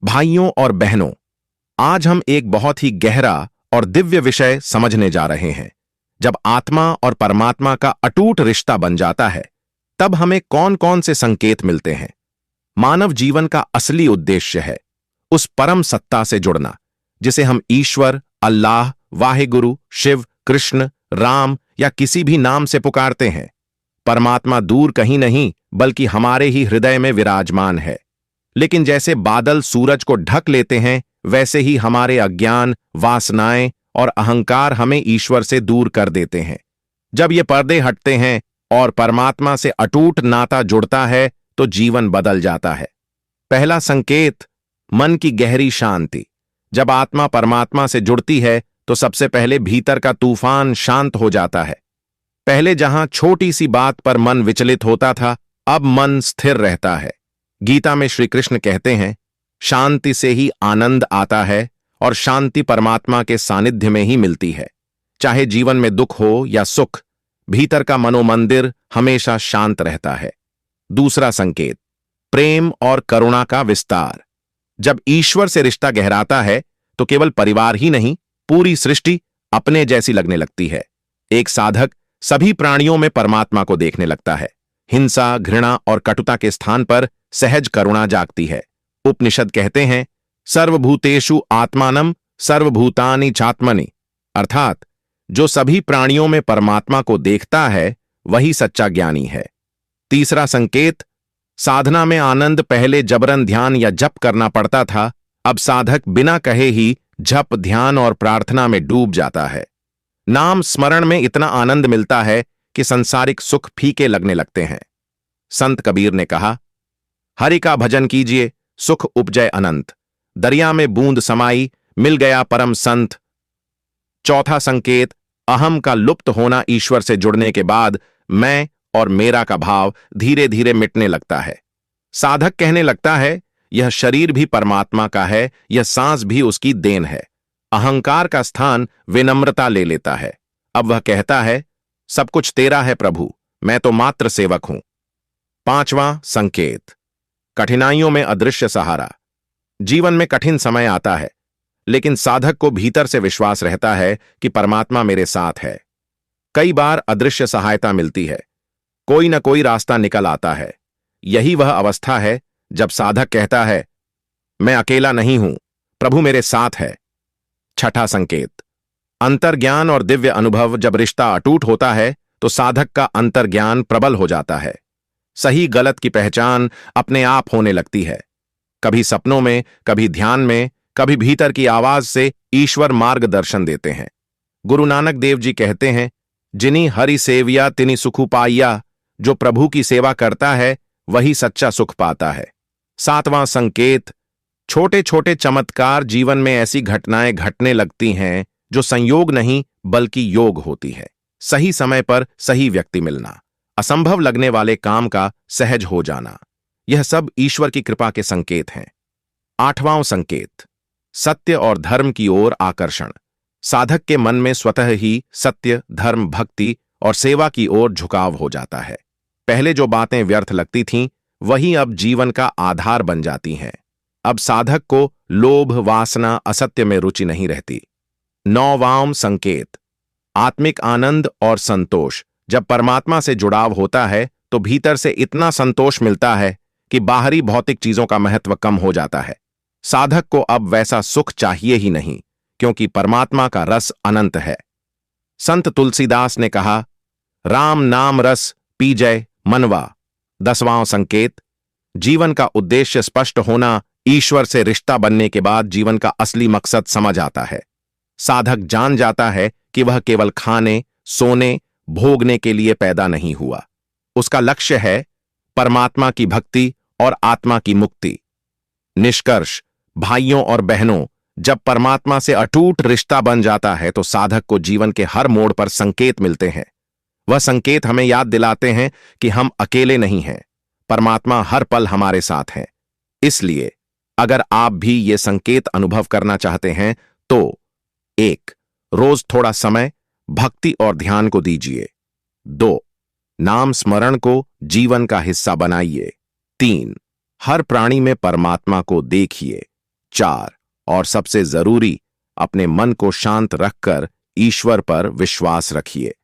भाइयों और बहनों, आज हम एक बहुत ही गहरा और दिव्य विषय समझने जा रहे हैं। जब आत्मा और परमात्मा का अटूट रिश्ता बन जाता है, तब हमें कौन कौन से संकेत मिलते हैं। मानव जीवन का असली उद्देश्य है उस परम सत्ता से जुड़ना, जिसे हम ईश्वर, अल्लाह, वाहेगुरु, शिव, कृष्ण, राम या किसी भी नाम से पुकारते हैं। परमात्मा दूर कहीं नहीं, बल्कि हमारे ही हृदय में विराजमान है। लेकिन जैसे बादल सूरज को ढक लेते हैं, वैसे ही हमारे अज्ञान, वासनाएं और अहंकार हमें ईश्वर से दूर कर देते हैं। जब ये पर्दे हटते हैं और परमात्मा से अटूट नाता जुड़ता है, तो जीवन बदल जाता है। पहला संकेत, मन की गहरी शांति। जब आत्मा परमात्मा से जुड़ती है, तो सबसे पहले भीतर का तूफान शांत हो जाता है। पहले जहां छोटी सी बात पर मन विचलित होता था, अब मन स्थिर रहता है। गीता में श्री कृष्ण कहते हैं, शांति से ही आनंद आता है और शांति परमात्मा के सानिध्य में ही मिलती है। चाहे जीवन में दुख हो या सुख, भीतर का मनोमंदिर हमेशा शांत रहता है। दूसरा संकेत, प्रेम और करुणा का विस्तार। जब ईश्वर से रिश्ता गहराता है, तो केवल परिवार ही नहीं, पूरी सृष्टि अपने जैसी लगने लगती है। एक साधक सभी प्राणियों में परमात्मा को देखने लगता है। हिंसा, घृणा और कटुता के स्थान पर सहज करुणा जागती है। उपनिषद कहते हैं, सर्वभूतेषु आत्मानम सर्वभूतानि चात्मनि, अर्थात जो सभी प्राणियों में परमात्मा को देखता है, वही सच्चा ज्ञानी है। तीसरा संकेत, साधना में आनंद। पहले जबरन ध्यान या जप करना पड़ता था, अब साधक बिना कहे ही जप, ध्यान और प्रार्थना में डूब जाता है। नाम स्मरण में इतना आनंद मिलता है कि संसारिक सुख फीके लगने लगते हैं। संत कबीर ने कहा, हरि का भजन कीजिए, सुख उपजय अनंत। दरिया में बूंद समाई, मिल गया परम संत। चौथा संकेत, अहम का लुप्त होना। ईश्वर से जुड़ने के बाद मैं और मेरा का भाव धीरे धीरे मिटने लगता है। साधक कहने लगता है, यह शरीर भी परमात्मा का है, यह सांस भी उसकी देन है। अहंकार का स्थान विनम्रता ले लेता है। अब वह कहता है, सब कुछ तेरा है प्रभु, मैं तो मात्र सेवक हूं। पांचवां संकेत, कठिनाइयों में अदृश्य सहारा। जीवन में कठिन समय आता है, लेकिन साधक को भीतर से विश्वास रहता है कि परमात्मा मेरे साथ है। कई बार अदृश्य सहायता मिलती है, कोई न कोई रास्ता निकल आता है। यही वह अवस्था है जब साधक कहता है, मैं अकेला नहीं हूं, प्रभु मेरे साथ है। छठा संकेत, अंतर्ज्ञान और दिव्य अनुभव। जब रिश्ता अटूट होता है, तो साधक का अंतर्ज्ञान प्रबल हो जाता है। सही गलत की पहचान अपने आप होने लगती है। कभी सपनों में, कभी ध्यान में, कभी भीतर की आवाज से ईश्वर मार्गदर्शन देते हैं। गुरु नानक देव जी कहते हैं, जिनी हरि सेविया तिनि सुखु पाइया। जो प्रभु की सेवा करता है, वही सच्चा सुख पाता है। सातवां संकेत, छोटे छोटे चमत्कार। जीवन में ऐसी घटनाएं घटने लगती हैं जो संयोग नहीं, बल्कि योग होती है। सही समय पर सही व्यक्ति मिलना, असंभव लगने वाले काम का सहज हो जाना, यह सब ईश्वर की कृपा के संकेत हैं। आठवां संकेत, सत्य और धर्म की ओर आकर्षण। साधक के मन में स्वतः ही सत्य, धर्म, भक्ति और सेवा की ओर झुकाव हो जाता है। पहले जो बातें व्यर्थ लगती थीं, वही अब जीवन का आधार बन जाती हैं। अब साधक को लोभ, वासना, असत्य में रुचि नहीं रहती। नौवां संकेत, आत्मिक आनंद और संतोष। जब परमात्मा से जुड़ाव होता है, तो भीतर से इतना संतोष मिलता है कि बाहरी भौतिक चीजों का महत्व कम हो जाता है। साधक को अब वैसा सुख चाहिए ही नहीं, क्योंकि परमात्मा का रस अनंत है। संत तुलसीदास ने कहा, राम नाम रस पीजय मनवा। 10वां संकेत, जीवन का उद्देश्य स्पष्ट होना। ईश्वर से रिश्ता बनने के बाद जीवन का असली मकसद समझ आता है। साधक जान जाता है कि वह केवल खाने, सोने, भोगने के लिए पैदा नहीं हुआ। उसका लक्ष्य है परमात्मा की भक्ति और आत्मा की मुक्ति। निष्कर्ष, भाइयों और बहनों, जब परमात्मा से अटूट रिश्ता बन जाता है, तो साधक को जीवन के हर मोड़ पर संकेत मिलते हैं। वह संकेत हमें याद दिलाते हैं कि हम अकेले नहीं हैं, परमात्मा हर पल हमारे साथ है। इसलिए अगर आप भी ये संकेत अनुभव करना चाहते हैं, तो 1. रोज थोड़ा समय भक्ति और ध्यान को दीजिए। 2. नाम स्मरण को जीवन का हिस्सा बनाइए। 3. हर प्राणी में परमात्मा को देखिए। 4, और सबसे जरूरी, अपने मन को शांत रखकर ईश्वर पर विश्वास रखिए।